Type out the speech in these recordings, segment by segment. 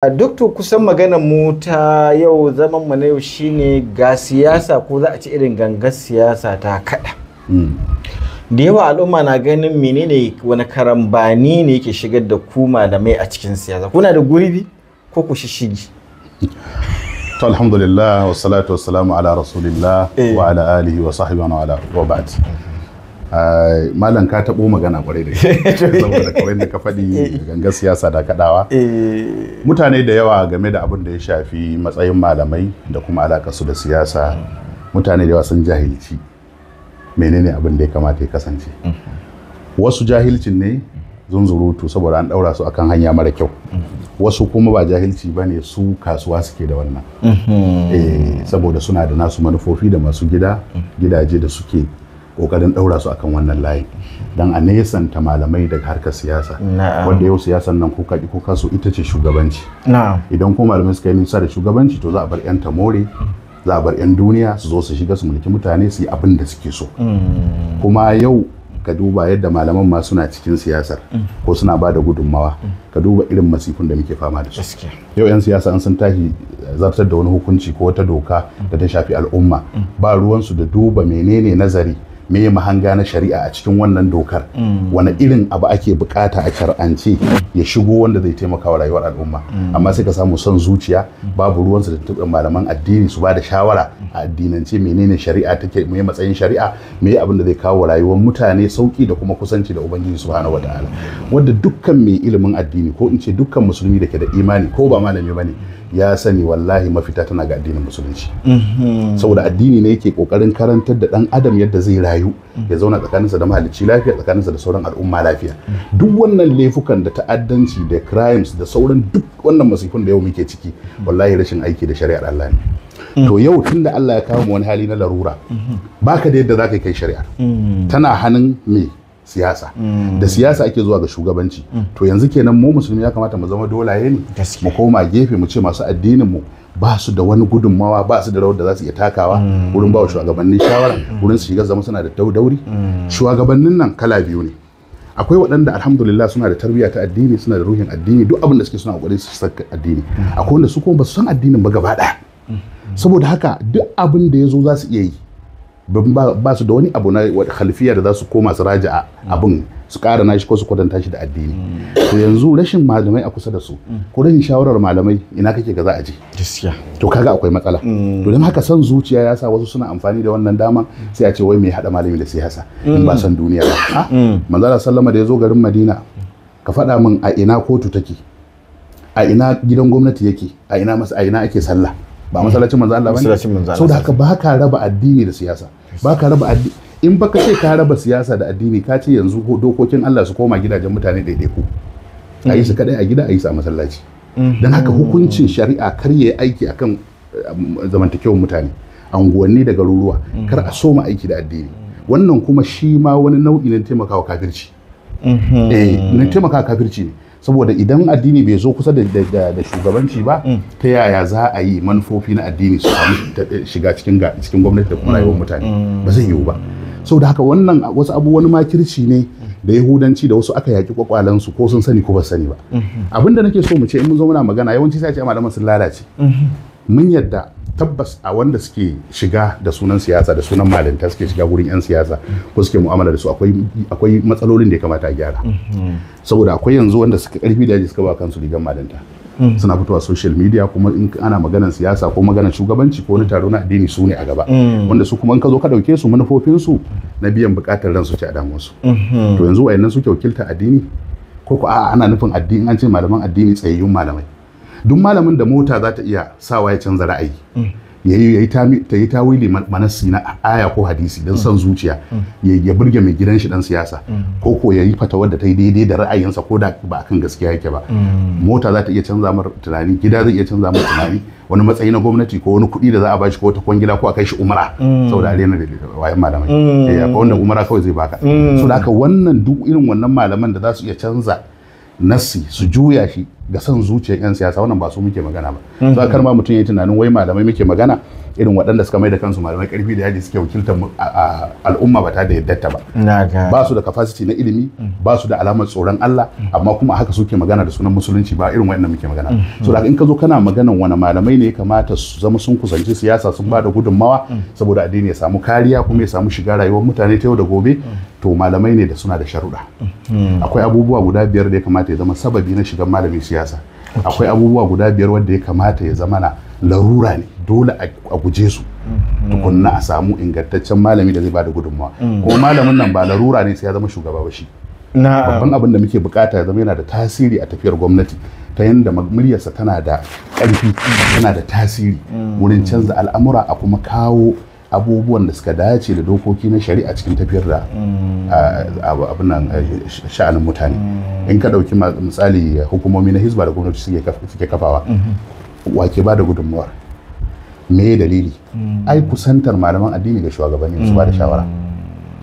A doktor kusan maganar mu ta yau zaman mu na yau shine ga siyasa ko za a ci irin gangar siyasa ta kada. Da yawa al'umma na ganin menene wani karambani ne yake shigar da ku malamai a cikin siyasa. Kuna da gurbi ko ku shishigi? To alhamdulillah wa salatu wa salamu ala rasulillah wa ala alihi wa sahbihi wa ba'd. Malam ka taɓo magana kwarai da saboda kawai da ka faɗi gangar siyasa da kaɗawa. Mutane da yawa game da abin da ya shafi matsayin malamai da kuma alaƙa su da siyasa, mutane da yawa sun jahilci menene abin da ya kamata ya kasance. Wasu jahilcin ne zunzurutu saboda an ɗaura su akan hanya mara kyau, wasu kuma ba jahilci ba ne, su kasuwa suke da wannan. Saboda suna da nasu manufofi da masu gidaje da suke kokarin daura su akan wannan layi dan a nesanta malamai daga harkar siyasa. Wanda yau siyasan nan ko kaji ko kaso ita ce shugabanci. Idan ko malamai suka yi nisa da shugabanci to za a bar yan tamore, za a bar yan duniya su zo su shiga su mulki mutane su yi abin da suke so. Kuma yau ka duba yadda malaman ma suna cikin siyasar ko suna ba da gudunmawa, ka duba irin masifin da muke fama da su. Yau 'yan siyasa an sun tashi zartar da wani hukunci ko wata doka da ta shafi al'umma, ba ruwansu da duba menene nazari, me mahanga na shari'a a cikin wannan dokar, wani irin abu ake bukata a shar'ance ya shigo wanda zai taimaka wa rayuwar al'umma. Amma sai ka samu son zuciya, babu ruwansu da tuntuɓar malaman addini su ba da shawara a addinance menene shari'a take, me matsayin shari'a, me abin da zai kawo rayuwar mutane sauki da kuma kusanci da ubangiji subhanahu wataala. Wanda dukkan mai ilimin addini ko in ce dukkan musulmi da ke da imani ko ba malami bane ya sani wallahi mafita tana ga addinin musulunci. Saboda addini ne yake kokarin karantar da dan adam yadda zai rayu, ya zauna tsakaninsa da mahalicci lafiya, tsakaninsa da sauran al'umma lafiya. Duk wannan laifukan da ta'addanci da crimes da sauran duk wannan masifin da yau muke ciki, wallahi rashin aiki da shari'ar Allah ne. To yau tunda Allah ya kawo mu wani hali na larura, baka da yadda zaka kai shari'ar, tana hannun me siyasa. Da siyasa ake zuwa ga shugabanci. To yanzu kenan mu musulmi ya kamata mu zama dolaye ne, mu koma gefe mu ce masu addinin mu ba su da wani gudunmawa, ba su da rawar da za su iya takawa wurin ba wa shugabannin shawara, wurin su shiga zama suna da dauri. Shugabannin nan kala biyu ne. Akwai waɗanda alhamdulillah suna da tarbiyya ta addini, suna da ruhin addini, duk abin da suke suna kokari su saka addini. Akwai wanda su kuma ba su san addinin ba gaba ɗaya. Saboda haka duk abin da ya zo za su iya yi, ba su da wani abu na khalfiya da za su koma su raja abin su ƙara nashi ko su kwatanta shi da addini. To yanzu rashin malamai a kusa da su ko rashin shawarar malamai, ina kake ga za a je? To kaga akwai matsala. To don haka son zuciya ya sa wasu suna amfani da wannan dama, sai a ce wai mai hada malami da siyasa in ba san duniya ba. Manzala sallama da ya zo garin Madina, ka faɗa min a ina kotu take, a ina gidan gwamnati yake, a ina ake sallah? Ba masallacin manzo Allah bane. Saboda haka ba ka raba addini da siyasa, ba ka raba addini. In baka ce ka raba siyasa da addini, ka ce yanzu dokokin Allah su koma gidajen mutane ɗaiɗaiku, a yi su kadai a gida, a yi su a masallaci. Don haka hukuncin shari'a kar ya aiki akan zamantakewar mutane, anguwanni da garuruwa, kar a soma aiki da addini. Wannan kuma shi ma wani nau'i ne taimakawa kafirci. Na taimakawa kafirci ne. Saboda idan addini bai zo kusa da shugabanci ba, ta yaya za a yi manufofi na addini su samu shiga cikin gwamnati da kuma rayuwar mutane? Ba zai yiwu ba. Saboda haka wannan wasu wani makirci ne da yahudanci da wasu aka yaki kwakwalansu, ko sun sani ko ba sani ba. Abinda nake so mu ce in mun zo muna magana, yawanci sai ce malaman sun lalace. Mun yadda tabbas a wanda suke shiga da sunan siyasa da sunan malinta, suke shiga gurin 'yan siyasa ko suke mu'amala da su, akwai matsalolin da ya kamata a gyara. Saboda akwai yanzu wanda suka karfi da yaji suka ba kansu rigar malinta, suna fitowa social media, kuma in ana maganar siyasa ko maganar shugabanci ko wani taro na addini su ne a gaba, wanda su kuma in ka zo ka dauke su manufofinsu na biyan bukatar ransu ce a damuwarsu. To yanzu wayannan suke wakilta addini ko ana nufin addini? An ce malaman addini tsayayyun malamai. Duk malamin da mota za ta iya sawa ya canza ra'ayi, ta yi tawili manassi na aya ko hadisi don son zuciya, ya burge mai gidan shi dan siyasa, ko ya yi fatawar da ta yi daidai da ra'ayinsa ko da ba akan gaskiya yake ba. Mota za ta iya canza mar tunani, gida zai iya canza mar tunani, wani matsayi na gwamnati ko wani kuɗi da za a bashi ko wata kwangila ko a kai shi umara, saboda arena da wayan malamai. Akwai wanda umara kawai zai baka. Saboda haka wannan duk irin wannan malaman da za su iya canza nassi su juya shi ga son zuciyar 'yan siyasa, wannan ba su muke magana ba. Za kar ma mutum ya yi tunanin wai malamai muke magana, irin waɗanda suka mai da kansu malamai ƙarfi da yaji suke wakiltar al'umma ba ta da yaddata ba. Ba su da capacity na ilimi, ba su da alamar tsoron Allah, amma kuma haka suke magana da sunan musulunci, ba irin waɗanda muke magana. So da in ka zo kana maganan wani malamai ne ya kamata su zama sun kusanci siyasa, sun ba da gudunmawa saboda addini ya samu kariya kuma ya samu shiga rayuwar mutane ta yau da gobe, to malamai ne da suna da sharuɗa. Akwai abubuwa guda 5 da ya kamata ya zama sababi na shigan malamin siyasa. Akwai abubuwa guda 5 wanda ya kamata ya zama na larura ne, dole a guje su tukunna a samu ingantaccen malami da zai bada gudunmawa. Kuma malamin nan ba larura ne sai ya zama shugaba ba shi. Babban abin da muke bukata ya zama yana da tasiri a tafiyar gwamnati, ta yadda muryarsa tana da ƙarfi, tana da tasiri wurin canza al'amura, a kuma kawo abubuwan da suka dace da dokoki na shari'a cikin tafiyar da sha'anin mutane. In ka ɗauki misali hukumomi na hizba da gwamnati suke kafawa, wake ba da gudunmawar, me dalili? Ai kusantar malaman addini ga shugabanni su ba da shawara.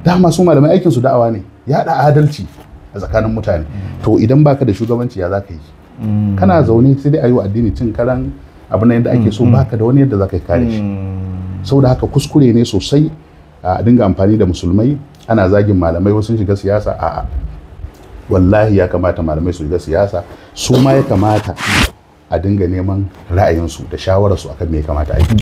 Dama su malamai aikin su da'awa ne, yaɗa adalci a tsakanin mutane. To idan baka da shugabanci ya zaka yi? Kana zaune sai dai ayi wa addini cin karan abin yadda ake so, baka da wani yadda zaka kare shi. Saboda haka kuskure ne sosai a dinga amfani da musulmai ana zagin malamai wasu sun shiga siyasa. A'a, wallahi ya kamata malamai su shiga siyasa, su ma ya kamata a dinga neman ra'ayinsu da shawararsu akan me ya kamata a yi.